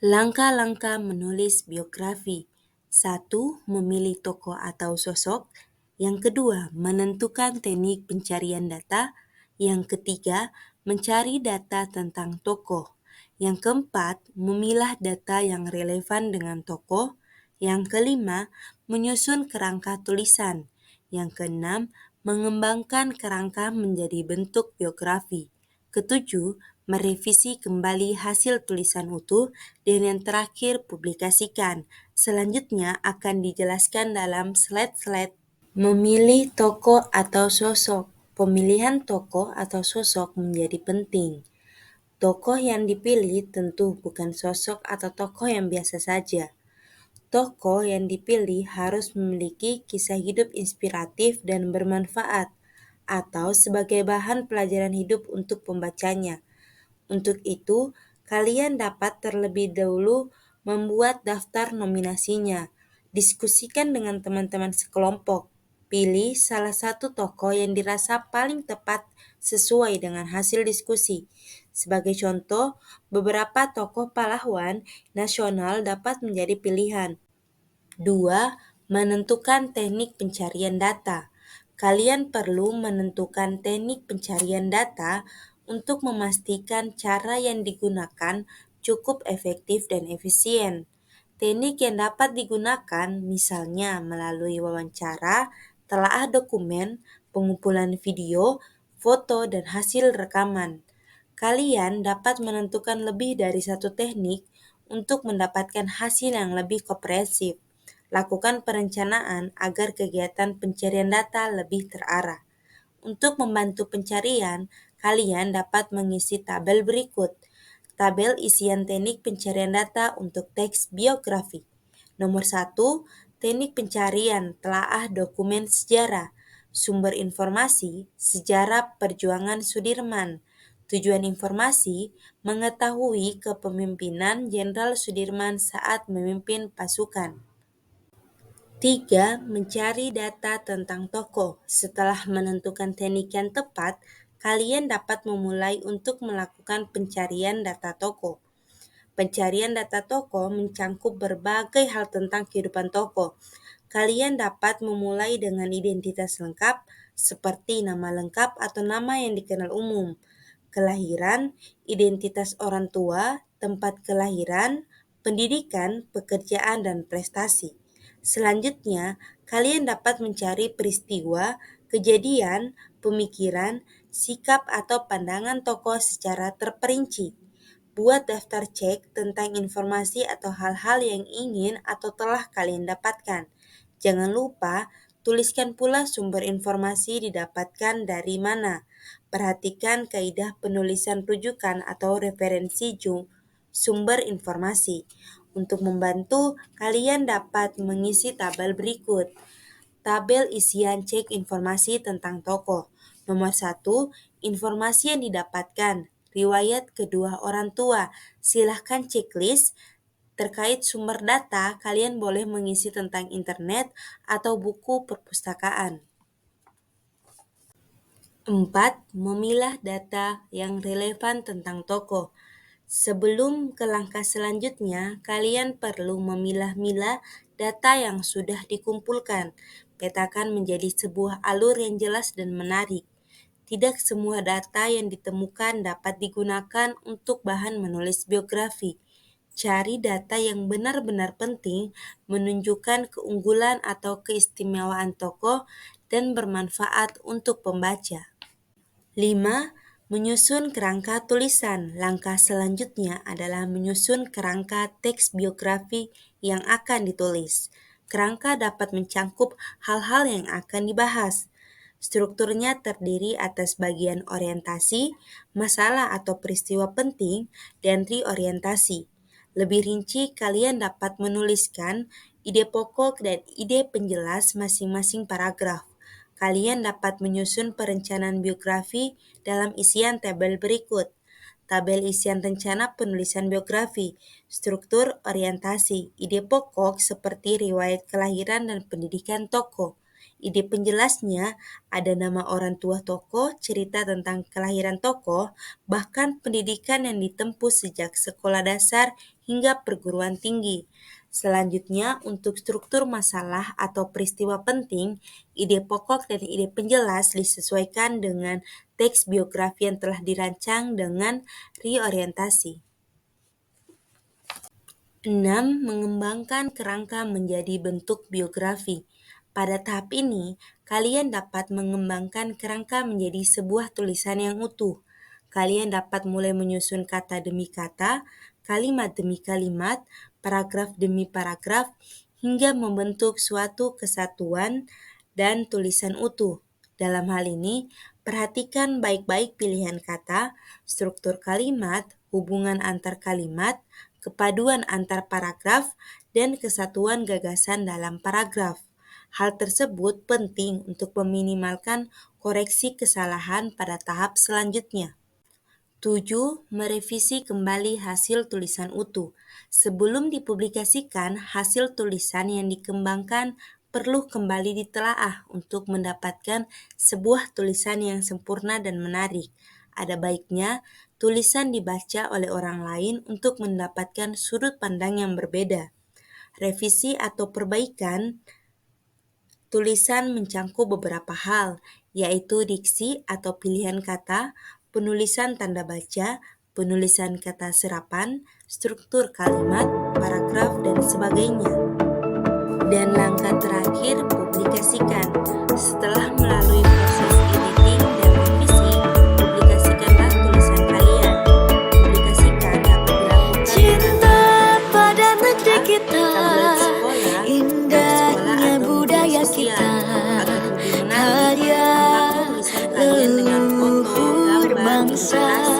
Langkah-langkah menulis biografi. 1. Memilih tokoh atau sosok. Yang kedua, menentukan teknik pencarian data. Yang ketiga, mencari data tentang tokoh. Yang keempat, memilah data yang relevan dengan tokoh. Yang kelima, menyusun kerangka tulisan. Yang keenam, mengembangkan kerangka menjadi bentuk biografi. Ketujuh, merevisi kembali hasil tulisan utuh, dan yang terakhir publikasikan. Selanjutnya akan dijelaskan dalam slide-slide. Memilih tokoh atau sosok. Pemilihan tokoh atau sosok menjadi penting. Tokoh yang dipilih tentu bukan sosok atau tokoh yang biasa saja. Tokoh yang dipilih harus memiliki kisah hidup inspiratif dan bermanfaat, atau sebagai bahan pelajaran hidup untuk pembacanya. Untuk itu, kalian dapat terlebih dahulu membuat daftar nominasinya. Diskusikan dengan teman-teman sekelompok. Pilih salah satu tokoh yang dirasa paling tepat sesuai dengan hasil diskusi. Sebagai contoh, beberapa tokoh pahlawan nasional dapat menjadi pilihan. 2. Menentukan teknik pencarian data. Kalian perlu menentukan teknik pencarian data untuk memastikan cara yang digunakan cukup efektif dan efisien. Teknik yang dapat digunakan misalnya melalui wawancara, telaah dokumen, pengumpulan video, foto, dan hasil rekaman. Kalian dapat menentukan lebih dari satu teknik untuk mendapatkan hasil yang lebih komprehensif. Lakukan perencanaan agar kegiatan pencarian data lebih terarah. Untuk membantu pencarian, kalian dapat mengisi tabel berikut. Tabel isian teknik pencarian data untuk teks biografi. Nomor 1, teknik pencarian telaah dokumen sejarah. Sumber informasi, sejarah perjuangan Sudirman. Tujuan informasi, mengetahui kepemimpinan Jenderal Sudirman saat memimpin pasukan. 3. Mencari data tentang tokoh. Setelah menentukan teknik yang tepat, kalian dapat memulai untuk melakukan pencarian data tokoh. Pencarian data tokoh mencangkup berbagai hal tentang kehidupan tokoh. Kalian dapat memulai dengan identitas lengkap, seperti nama lengkap atau nama yang dikenal umum, kelahiran, identitas orang tua, tempat kelahiran, pendidikan, pekerjaan, dan prestasi. Selanjutnya, kalian dapat mencari peristiwa, kejadian, pemikiran, sikap atau pandangan tokoh secara terperinci. Buat daftar cek tentang informasi atau hal-hal yang ingin atau telah kalian dapatkan. Jangan lupa, tuliskan pula sumber informasi didapatkan dari mana. Perhatikan kaidah penulisan rujukan atau referensi sumber informasi. Untuk membantu, kalian dapat mengisi tabel berikut. Tabel isian cek informasi tentang tokoh. Nomor 1, informasi yang didapatkan. Riwayat kedua orang tua. Silahkan checklist. Terkait sumber data, kalian boleh mengisi tentang internet atau buku perpustakaan. 4. Memilah data yang relevan tentang tokoh. Sebelum ke langkah selanjutnya, kalian perlu memilah-milah data yang sudah dikumpulkan. Petakan menjadi sebuah alur yang jelas dan menarik. Tidak semua data yang ditemukan dapat digunakan untuk bahan menulis biografi. Cari data yang benar-benar penting, menunjukkan keunggulan atau keistimewaan tokoh, dan bermanfaat untuk pembaca. 5. Menyusun kerangka tulisan. Langkah selanjutnya adalah menyusun kerangka teks biografi yang akan ditulis. Kerangka dapat mencangkup hal-hal yang akan dibahas. Strukturnya terdiri atas bagian orientasi, masalah atau peristiwa penting, dan reorientasi. Lebih rinci, kalian dapat menuliskan ide pokok dan ide penjelas masing-masing paragraf. Kalian dapat menyusun perencanaan biografi dalam isian tabel berikut. Tabel isian rencana penulisan biografi, struktur orientasi, ide pokok seperti riwayat kelahiran dan pendidikan tokoh, Ide penjelasnya ada nama orang tua tokoh, cerita tentang kelahiran tokoh, bahkan pendidikan yang ditempuh sejak sekolah dasar hingga perguruan tinggi. Selanjutnya, untuk struktur masalah atau peristiwa penting, ide pokok dan ide penjelas disesuaikan dengan teks biografi yang telah dirancang dengan reorientasi. 6. Mengembangkan kerangka menjadi bentuk biografi. Pada tahap ini, kalian dapat mengembangkan kerangka menjadi sebuah tulisan yang utuh. Kalian dapat mulai menyusun kata demi kata, kalimat demi kalimat, paragraf demi paragraf, hingga membentuk suatu kesatuan dan tulisan utuh. Dalam hal ini, perhatikan baik-baik pilihan kata, struktur kalimat, hubungan antar kalimat, kepaduan antar paragraf, dan kesatuan gagasan dalam paragraf. Hal tersebut penting untuk meminimalkan koreksi kesalahan pada tahap selanjutnya. 7. Merevisi kembali hasil tulisan utuh. Sebelum dipublikasikan, hasil tulisan yang dikembangkan perlu kembali ditelaah untuk mendapatkan sebuah tulisan yang sempurna dan menarik. Ada baiknya tulisan dibaca oleh orang lain untuk mendapatkan sudut pandang yang berbeda. Revisi atau perbaikan tulisan mencangkup beberapa hal, yaitu diksi atau pilihan kata, penulisan tanda baca, penulisan kata serapan, struktur kalimat, paragraf, dan sebagainya. Dan langkah terakhir, publikasikan. Setelah melalui proses editing dan revisi, publikasikanlah tulisan kalian. Publikasikan dapat dilakukan Cinta pada negeri kita, tabloid sekolah, indahnya budaya kita, agar lebih menarik. karya Lengkapi tulisan kalian dengan foto, gambar, bangsa. ilustrasi,